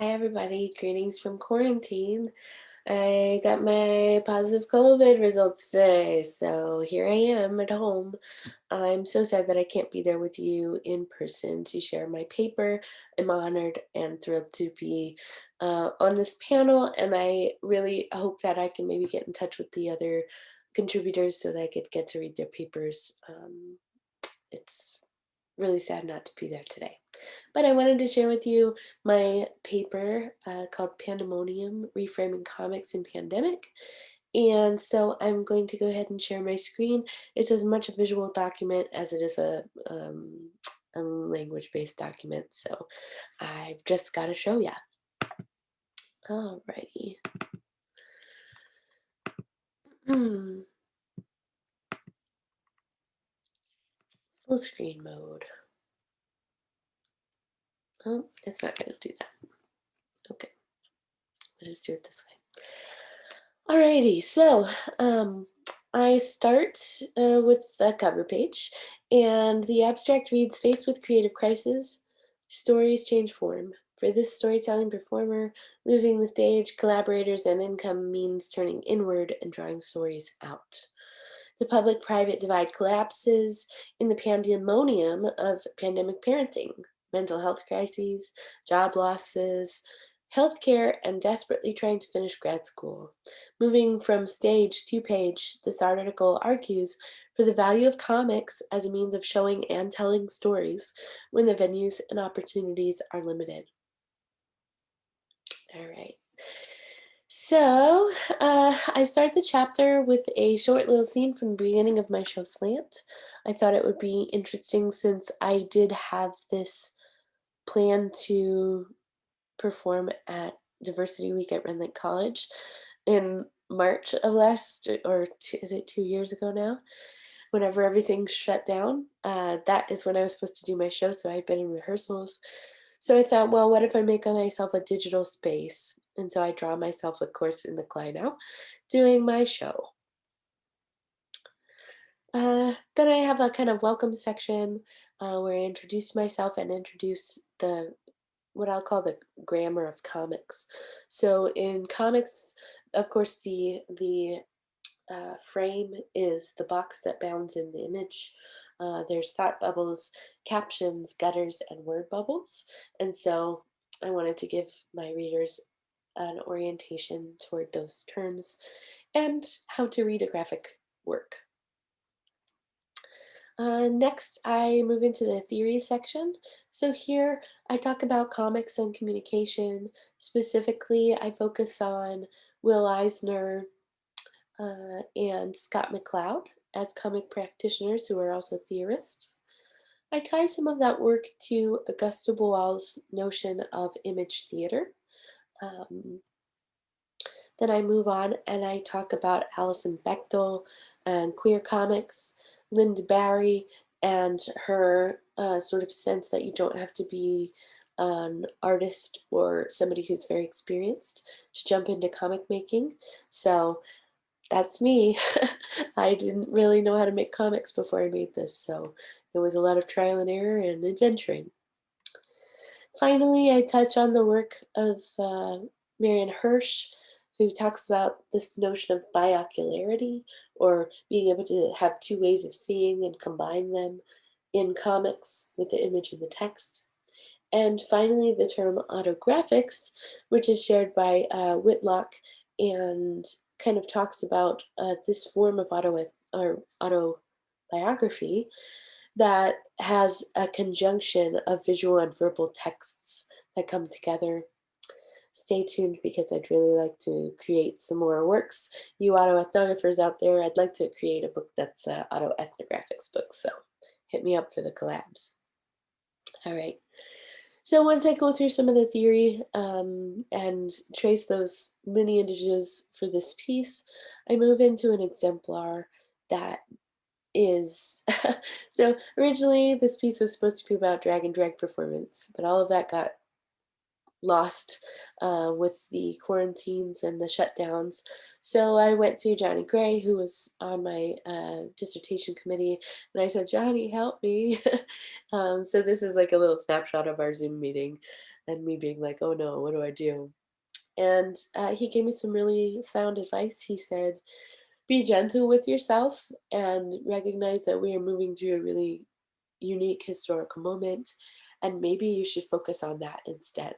Hi, everybody. Greetings from quarantine. I got my positive COVID results today, so here I am at home. I'm so sad that I can't be there with you in person to share my paper. I'm honored and thrilled to be on this panel, and I really hope that I can maybe get in touch with the other contributors so that I could get to read their papers. It's really sad not to be there today. But I wanted to share with you my paper called Pandemonium, Reframing Comics in Pandemic. And so I'm going to go ahead and share my screen. It's as much a visual document as it is a language-based document. So I've just got to show ya. Alrighty. Hmm. Full screen mode. Oh, it's not going to do that. Okay, we'll just do it this way. Alrighty, so I start with the cover page, and the abstract reads, "Faced with creative crisis, stories change form. For this storytelling performer, losing the stage, collaborators, and income means turning inward and drawing stories out. The public-private divide collapses in the pandemonium of pandemic parenting, mental health crises, job losses, healthcare, and desperately trying to finish grad school. Moving from stage to page, this article argues for the value of comics as a means of showing and telling stories when the venues and opportunities are limited." All right. So, I start the chapter with a short little scene from the beginning of my show Slant. I thought it would be interesting since I did have this plan to perform at Diversity Week at Renwick College in March of is it 2 years ago now? Whenever everything shut down, that is when I was supposed to do my show, so I had been in rehearsals. So I thought, well, what if I make myself a digital space? And so I draw myself, of course, in the clay now, doing my show. Then I have a kind of welcome section where I introduce myself and introduce the what I'll call the grammar of comics. So in comics, of course, the frame is the box that bounds in the image. There's thought bubbles, captions, gutters, and word bubbles. And so I wanted to give my readers an orientation toward those terms and how to read a graphic work. Next, I move into the theory section. So here I talk about comics and communication. Specifically, I focus on Will Eisner, and Scott McCloud as comic practitioners who are also theorists. I tie some of that work to Augusta Boal's notion of image theater. Um, then I move on and I talk about Alison Bechtel and queer comics, Linda Barry, and her sort of sense that you don't have to be an artist or somebody who's very experienced to jump into comic making. So that's me. I didn't really know how to make comics before I made this, so it was a lot of trial and error and adventuring. Finally, I touch on the work of Marian Hirsch, who talks about this notion of biocularity, or being able to have two ways of seeing and combine them in comics with the image and the text. And finally, the term autographics, which is shared by Whitlock and kind of talks about this form of autobiography that has a conjunction of visual and verbal texts that come together. Stay tuned because I'd really like to create some more works. You autoethnographers out there, I'd like to create a book that's an autoethnographics book, so hit me up for the collabs. All right. So once I go through some of the theory and trace those lineages for this piece, I move into an exemplar that is so originally this piece was supposed to be about drag and drag performance, but all of that got lost with the quarantines and the shutdowns. So I went to Johnny Gray, who was on my dissertation committee, and I said, Johnny, help me. So this is like a little snapshot of our Zoom meeting and me being like, oh no, what do I do? And he gave me some really sound advice. He said, be gentle with yourself and recognize that we are moving through a really unique historical moment, and maybe you should focus on that instead.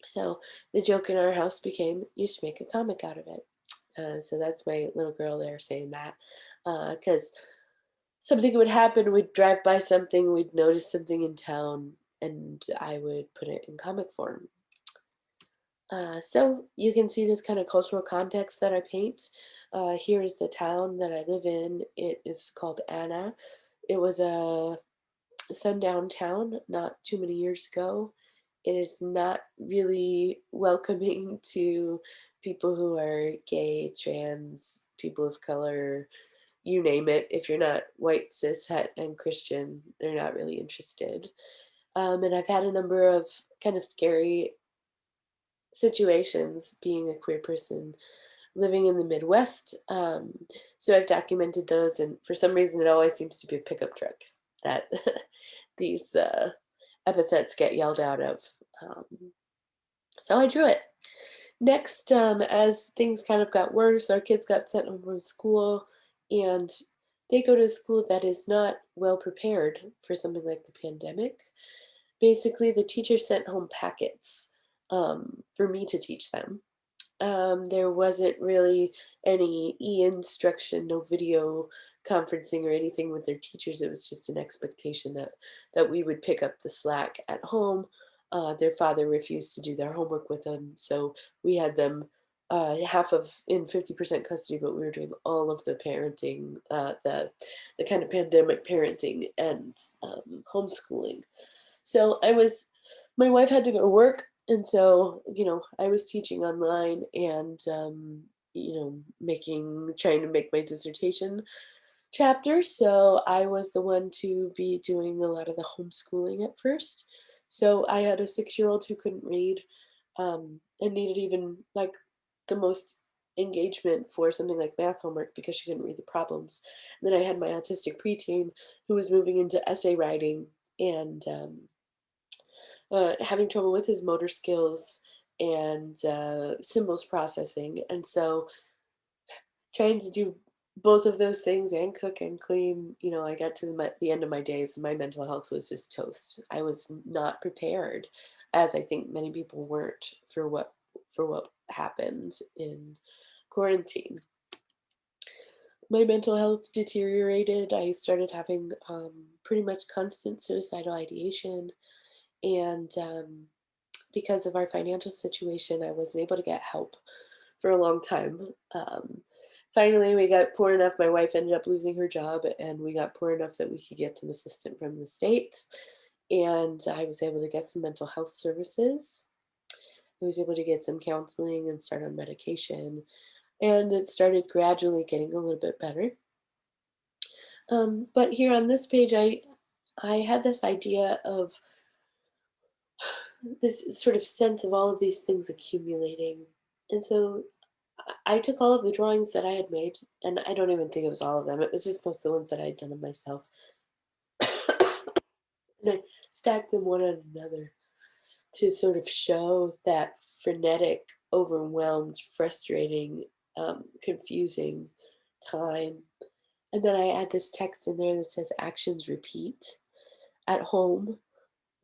So the joke in our house became, you should make a comic out of it. So that's my little girl there saying that. Because something would happen, we'd drive by something, we'd notice something in town, and I would put it in comic form. So you can see this kind of cultural context that I paint. Here is the town that I live in. It is called Anna. It was a sundown town not too many years ago. It is not really welcoming to people who are gay, trans, people of color, you name it. If you're not white, cis, het, and Christian, they're not really interested. And I've had a number of kind of scary situations being a queer person living in the Midwest. So I've documented those, and for some reason, it always seems to be a pickup truck that these epithets get yelled out of. Um, so I drew it. Next, as things kind of got worse, our kids got sent home from school, and they go to a school that is not well prepared for something like the pandemic. Basically, the teacher sent home packets for me to teach them. There wasn't really any e-instruction, no video conferencing or anything with their teachers. It was just an expectation that we would pick up the slack at home. Their father refused to do their homework with them, so we had them half of in 50% custody, but we were doing all of the parenting, the kind of pandemic parenting and homeschooling. So my wife had to go to work. And so, I was teaching online and, trying to make my dissertation chapter. So I was the one to be doing a lot of the homeschooling at first. So I had a 6-year old who couldn't read and needed even like the most engagement for something like math homework because she couldn't read the problems. And then I had my autistic preteen who was moving into essay writing and having trouble with his motor skills and symbols processing. And so trying to do both of those things and cook and clean, I got to the end of my days and my mental health was just toast. I was not prepared, as I think many people weren't for what happened in quarantine. My mental health deteriorated. I started having pretty much constant suicidal ideation, and because of our financial situation, I wasn't able to get help for a long time. Finally, we got poor enough. My wife ended up losing her job, and we got poor enough that we could get some assistance from the state. And I was able to get some mental health services. I was able to get some counseling and start on medication. And it started gradually getting a little bit better. But here on this page, I had this idea of this sort of sense of all of these things accumulating. And so I took all of the drawings that I had made, and I don't even think it was all of them. It was just most of the ones that I had done of myself. And I stacked them one on another to sort of show that frenetic, overwhelmed, frustrating, confusing time. And then I add this text in there that says actions repeat. At home,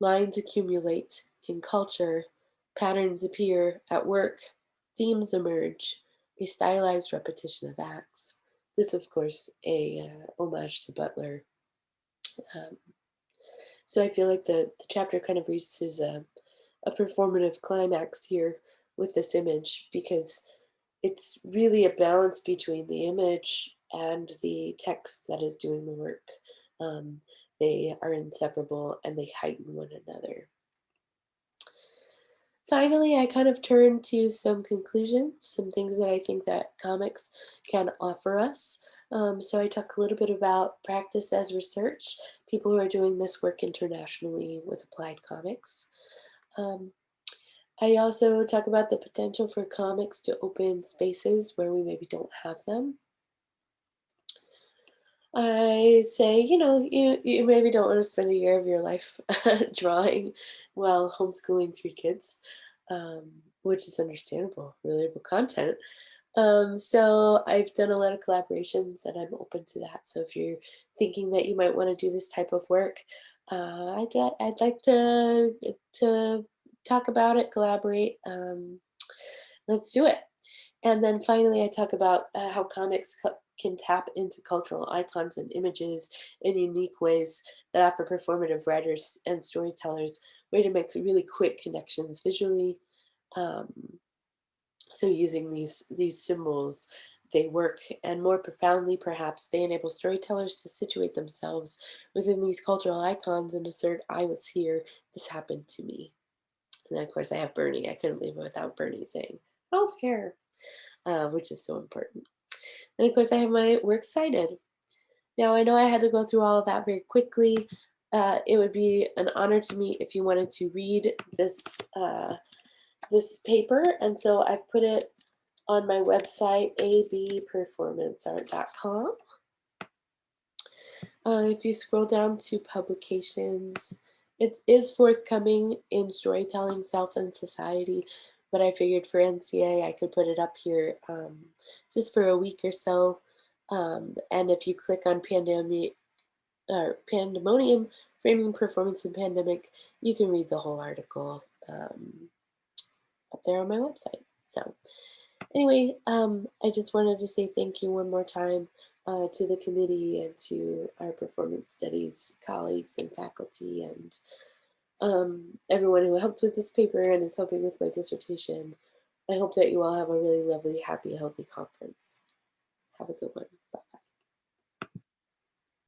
lines accumulate. In culture, patterns appear. At work, themes emerge. A stylized repetition of acts. This, of course, a homage to Butler. Um, so I feel like the chapter kind of reaches a performative climax here with this image because it's really a balance between the image and the text that is doing the work. Um, they are inseparable and they heighten one another. Finally, I kind of turn to some conclusions, some things that I think that comics can offer us. So I talk a little bit about practice as research, people who are doing this work internationally with applied comics. Um, I also talk about the potential for comics to open spaces where we maybe don't have them. I say, you maybe don't want to spend a year of your life drawing while homeschooling three kids, which is understandable, relatable content. So I've done a lot of collaborations and I'm open to that. So if you're thinking that you might want to do this type of work, I'd like to talk about it, collaborate. Let's do it. And then finally, I talk about how comics can tap into cultural icons and images in unique ways that offer performative writers and storytellers way to make really quick connections visually. Um, so using these symbols, they work, and more profoundly, perhaps, they enable storytellers to situate themselves within these cultural icons and assert, "I was here. This happened to me." And then, of course, I have Bernie. I couldn't leave it without Bernie saying, "Healthcare," which is so important. And of course, I have my works cited. Now, I know I had to go through all of that very quickly. It would be an honor to me if you wanted to read this paper, and so I've put it on my website, abperformanceart.com. If you scroll down to publications, it is forthcoming in Storytelling, Self, and Society, but I figured for NCA I could put it up here just for a week or so. And if you click on Pandemonium, Framing Performance in Pandemic, you can read the whole article up there on my website. So anyway, I just wanted to say thank you one more time to the committee and to our performance studies colleagues and faculty and everyone who helped with this paper and is helping with my dissertation. I hope that you all have a really lovely, happy, healthy conference. Have a good one. Bye.